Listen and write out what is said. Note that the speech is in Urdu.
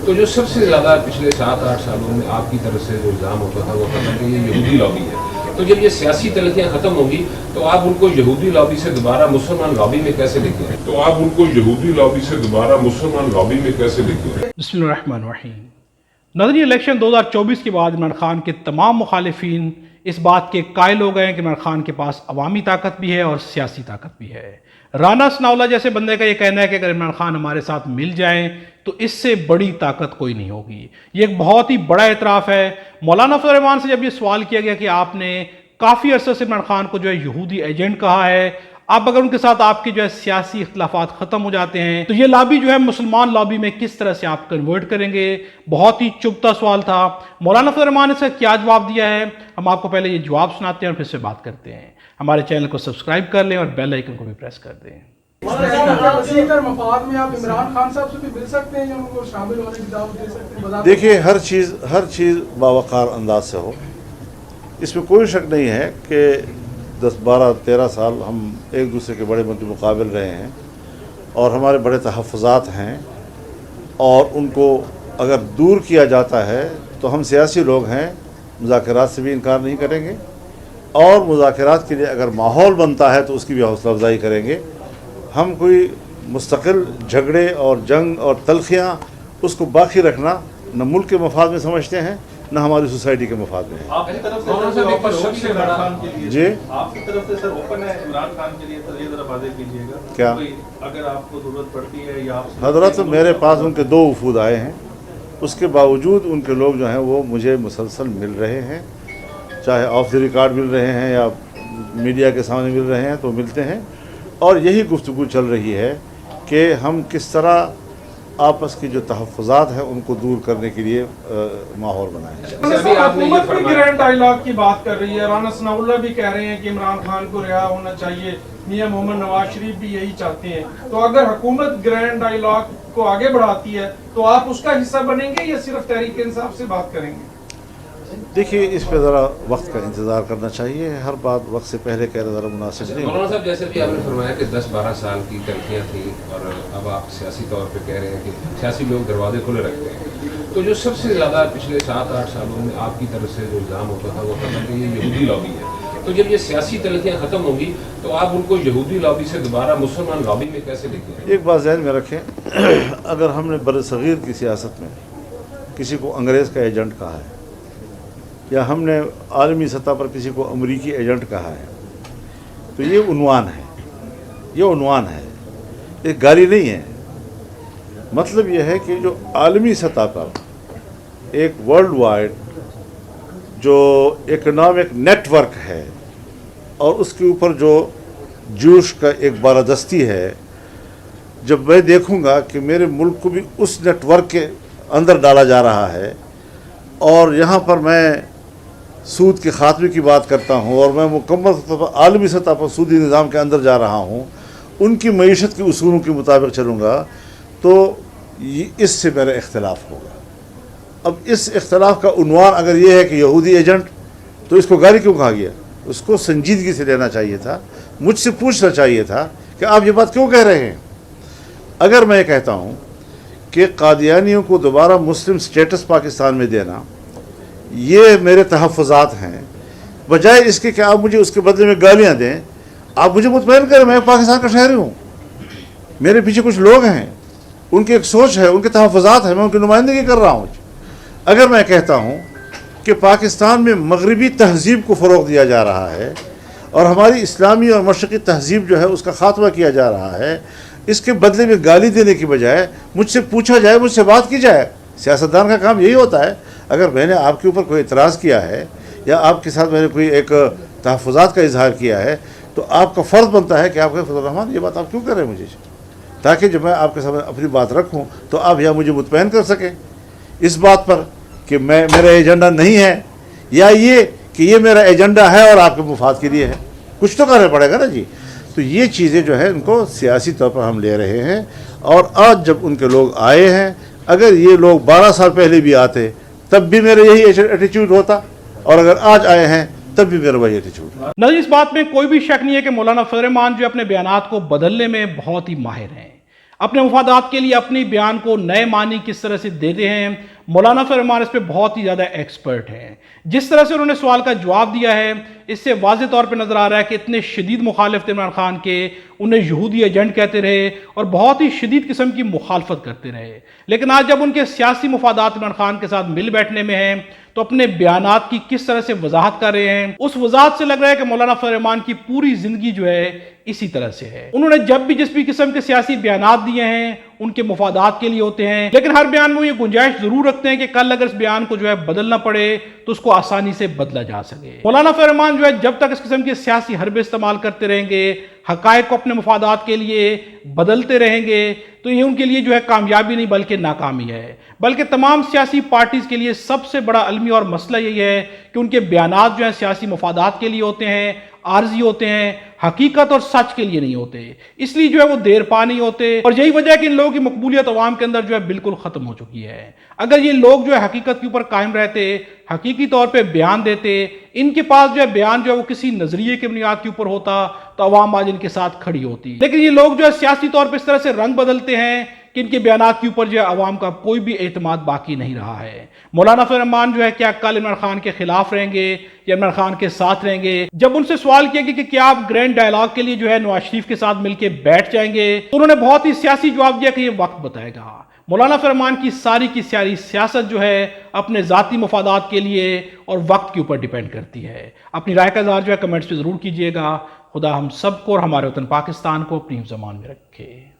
تو جو سب سے زیادہ پچھلے 7-8 سالوں میں آپ کی طرف سے جو الزام ہوتا تھا وہ تھا کہ یہ یہودی لابی ہے، تو جب یہ سیاسی تلخیاں ختم ہوں گی تو آپ ان کو یہودی لابی سے دوبارہ مسلمان لابی میں کیسے لے کے آئیں؟ بسم اللہ الرحمن الرحیم۔ ناظرین، الیکشن 2024 کے بعد عمران خان کے تمام مخالفین اس بات کے قائل ہو گئے ہیں کہ عمران خان کے پاس عوامی طاقت بھی ہے اور سیاسی طاقت بھی ہے۔ رانا ثناءاللہ جیسے بندے کا یہ کہنا ہے کہ اگر عمران خان ہمارے ساتھ مل جائیں تو اس سے بڑی طاقت کوئی نہیں ہوگی۔ یہ ایک بہت ہی بڑا اعتراف ہے۔ مولانا فضل الرحمان سے جب یہ سوال کیا گیا کہ آپ نے کافی عرصے سے عمران خان کو جو ہے یہودی ایجنٹ کہا ہے، اب اگر ان کے ساتھ آپ کے جو ہے سیاسی اختلافات ختم ہو جاتے ہیں تو یہ لابی جو ہے مسلمان لابی میں کس طرح سے آپ کنورٹ کریں گے؟ بہت ہی چبھتا سوال تھا۔ مولانا فضل الرحمان نے اس کا کیا جواب دیا ہے، ہم آپ کو پہلے یہ جواب سناتے ہیں اور پھر سے بات کرتے ہیں۔ ہمارے چینل کو سبسکرائب کر لیں اور بیل آئیکن کو بھی پریس کر دیں۔ مفاد میں آپ عمران خان صاحب سے بھی مل سکتے ہیں یا ان کو شامل ہونے کی دعوت دے سکتے ہیں؟ دیکھیے، ہر چیز باوقار انداز سے ہو، اس میں کوئی شک نہیں ہے کہ 10 12 13 سال ہم ایک دوسرے کے بڑے مد مقابل رہے ہیں اور ہمارے بڑے تحفظات ہیں، اور ان کو اگر دور کیا جاتا ہے تو ہم سیاسی لوگ ہیں، مذاکرات سے بھی انکار نہیں کریں گے، اور مذاکرات کے لیے اگر ماحول بنتا ہے تو اس کی بھی حوصلہ افزائی کریں گے۔ ہم کوئی مستقل جھگڑے اور جنگ اور تلخیاں اس کو باقی رکھنا نہ ملک کے مفاد میں سمجھتے ہیں نہ ہماری سوسائٹی کے مفاد میں ہے۔ آپ کی طرف سے عمران خان کے لیے جی، آپ کی طرف سے سر اوپن ہے عمران خان کے لیے، سر یہ ذرا واضح کیجیے گا کیا اگر آپ کو ضرورت پڑتی ہے یا آپ حضرت میرے پاس ان کے 2 وفود آئے ہیں، اس کے باوجود ان کے لوگ جو ہیں وہ مجھے مسلسل مل رہے ہیں، چاہے آف دی ریکارڈ مل رہے ہیں یا میڈیا کے سامنے مل رہے ہیں تو ملتے ہیں، اور یہی گفتگو چل رہی ہے کہ ہم کس طرح آپس کی جو تحفظات ہیں ان کو دور کرنے کے لیے ماحول بنائیں۔ حکومت بھی گرینڈ ڈائیلاگ کی بات کر رہی ہے، رانا ثناءاللہ بھی کہہ رہے ہیں کہ عمران خان کو رہا ہونا چاہیے، میاں محمد نواز شریف بھی یہی چاہتے ہیں، تو اگر حکومت گرینڈ ڈائیلاگ کو آگے بڑھاتی ہے تو آپ اس کا حصہ بنیں گے یا صرف تحریک انصاف سے بات کریں گے؟ دیکھیے، اس پہ ذرا وقت کا انتظار کرنا چاہیے، ہر بات وقت سے پہلے کہنا ذرا مناسب نہیں مولانا ہوتا۔ صاحب، جیسے بھی آپ نے فرمایا کہ 10-12 سال کی تلخیاں تھیں اور اب آپ سیاسی طور پہ کہہ رہے ہیں کہ سیاسی لوگ دروازے کھلے رکھتے ہیں، تو جو سب سے زیادہ پچھلے 7-8 سالوں میں آپ کی طرف سے جو الزام ہوتا تھا وہ تھا کہ یہ یہودی لابی ہے، تو جب یہ سیاسی تلخیاں ختم ہوں گی تو آپ ان کو یہودی لابی سے دوبارہ مسلمان لابی میں کیسے لے کے آئیں؟ ایک بات ذہن میں رکھیں، اگر ہم نے برصغیر کی سیاست میں کسی کو انگریز کا ایجنٹ کہا ہے یا ہم نے عالمی سطح پر کسی کو امریکی ایجنٹ کہا ہے تو یہ عنوان ہے، یہ گالی نہیں ہے۔ مطلب یہ ہے کہ جو عالمی سطح پر ایک ورلڈ وائڈ جو اکنامک نیٹ ورک ہے اور اس کے اوپر جو جوش کا ایک بالادستی ہے، جب میں دیکھوں گا کہ میرے ملک کو بھی اس نیٹ ورک کے اندر ڈالا جا رہا ہے اور یہاں پر میں سود کے خاتمے کی بات کرتا ہوں اور میں مکمل سطح پر عالمی سطح پر سودی نظام کے اندر جا رہا ہوں، ان کی معیشت کے اصولوں کے مطابق چلوں گا، تو اس سے میرا اختلاف ہوگا۔ اب اس اختلاف کا عنوان اگر یہ ہے کہ یہودی ایجنٹ، تو اس کو گالی کیوں کہا گیا؟ اس کو سنجیدگی سے لینا چاہیے تھا، مجھ سے پوچھنا چاہیے تھا کہ آپ یہ بات کیوں کہہ رہے ہیں۔ اگر میں کہتا ہوں کہ قادیانیوں کو دوبارہ مسلم سٹیٹس پاکستان میں دینا یہ میرے تحفظات ہیں، بجائے اس کے کہ آپ مجھے اس کے بدلے میں گالیاں دیں، آپ مجھے مطمئن کریں میں پاکستان کا شہری ہوں، میرے پیچھے کچھ لوگ ہیں، ان کی ایک سوچ ہے، ان کے تحفظات ہیں، میں ان کی نمائندگی کر رہا ہوں۔ اگر میں کہتا ہوں کہ پاکستان میں مغربی تہذیب کو فروغ دیا جا رہا ہے اور ہماری اسلامی اور مشرقی تہذیب جو ہے اس کا خاتمہ کیا جا رہا ہے، اس کے بدلے میں گالی دینے کی بجائے مجھ سے پوچھا جائے، مجھ سے بات کی جائے۔ سیاستدان کا کام یہی ہوتا ہے۔ اگر میں نے آپ کے اوپر کوئی اعتراض کیا ہے یا آپ کے ساتھ میں نے کوئی ایک تحفظات کا اظہار کیا ہے تو آپ کا فرض بنتا ہے کہ آپ کہیں فضل الرحمان یہ بات آپ کیوں کر رہے ہیں مجھے، تاکہ جب میں آپ کے سامنے اپنی بات رکھوں تو آپ یا مجھے مطمئن کر سکیں اس بات پر کہ میرا ایجنڈا نہیں ہے، یا یہ کہ یہ میرا ایجنڈا ہے اور آپ کے مفاد کے لیے ہے، کچھ تو کرنا پڑے گا نا جی۔ تو یہ چیزیں جو ہے ان کو سیاسی طور پر ہم لے رہے ہیں، اور آج جب ان کے لوگ آئے ہیں، اگر یہ لوگ 12 سال پہلے بھی آتے تب بھی میرا یہی ایٹیچیوڈ ہوتا، اور اگر آج آئے ہیں تب بھی میرا وہی ایٹیچیوڈ ہے۔ نظر اس بات میں کوئی بھی شک نہیں ہے کہ مولانا فضل الرحمان جو اپنے بیانات کو بدلنے میں بہت ہی ماہر ہیں۔ اپنے مفادات کے لیے اپنی بیان کو نئے معنی کس طرح سے دیتے ہیں، مولانا فضل الرحمان اس پہ بہت ہی زیادہ ایکسپرٹ ہیں۔ جس طرح سے انہوں نے سوال کا جواب دیا ہے، اس سے واضح طور پہ نظر آ رہا ہے کہ اتنے شدید مخالف تھے عمران خان کے، انہیں یہودی ایجنٹ کہتے رہے اور بہت ہی شدید قسم کی مخالفت کرتے رہے، لیکن آج جب ان کے سیاسی مفادات عمران خان کے ساتھ مل بیٹھنے میں ہیں تو اپنے بیانات کی کس طرح سے وضاحت کر رہے ہیں، اس وضاحت سے لگ رہا ہے کہ مولانا فضل الرحمان کی پوری زندگی جو ہے اسی طرح سے ہے۔ انہوں نے جب بھی جس بھی قسم کے سیاسی بیانات دیے ہیں ان کے مفادات کے لیے ہوتے ہیں، لیکن ہر بیان میں یہ گنجائش ضرور رکھتے ہیں کہ کل اگر اس بیان کو جو ہے بدلنا پڑے تو اس کو آسانی سے بدلا جا سکے۔ مولانا فضل الرحمان جو ہے جب تک اس قسم کے سیاسی حربے استعمال کرتے رہیں گے، حقائق کو اپنے مفادات کے لیے بدلتے رہیں گے، تو یہ ان کے لیے جو ہے کامیابی نہیں بلکہ ناکامی ہے۔ بلکہ تمام سیاسی پارٹیز کے لیے سب سے بڑا عالمی اور مسئلہ یہی ہے کہ ان کے بیانات جو ہیں سیاسی مفادات کے لیے ہوتے ہیں، عارضی ہوتے ہیں، حقیقت اور سچ کے لیے نہیں ہوتے، اس لیے جو ہے وہ دیر پا نہیں ہوتے، اور یہی وجہ ہے کہ ان لوگوں کی مقبولیت عوام کے اندر جو ہے بالکل ختم ہو چکی ہے۔ اگر یہ لوگ جو ہے حقیقت کے اوپر قائم رہتے، حقیقی طور پہ بیان دیتے، ان کے پاس جو ہے بیان جو ہے وہ کسی نظریے کے بنیاد کے اوپر ہوتا تو عوام آج ان کے ساتھ کھڑی ہوتی، لیکن یہ لوگ جو ہے سیاسی طور پہ اس طرح سے رنگ بدلتے ہیں کہ ان کے بیانات کے اوپر جو ہے عوام کا کوئی بھی اعتماد باقی نہیں رہا ہے۔ مولانا فضل الرحمان جو ہے کیا کل عمران خان کے خلاف رہیں گے یا عمران خان کے ساتھ رہیں گے؟ جب ان سے سوال کیا گیا کہ کیا آپ گرینڈ ڈائیلاگ کے لیے جو ہے نواز شریف کے ساتھ مل کے بیٹھ جائیں گے، تو انہوں نے بہت ہی سیاسی جواب دیا کہ یہ وقت بتائے گا۔ مولانا فضل الرحمان کی ساری سیاست جو ہے اپنے ذاتی مفادات کے لیے اور وقت کے اوپر ڈیپینڈ کرتی ہے۔ اپنی رائے کا اظہار جو ہے کمنٹس پہ ضرور کیجئے گا۔ خدا ہم سب کو اور ہمارے وطن پاکستان کو اپنی حفظ امان میں رکھے۔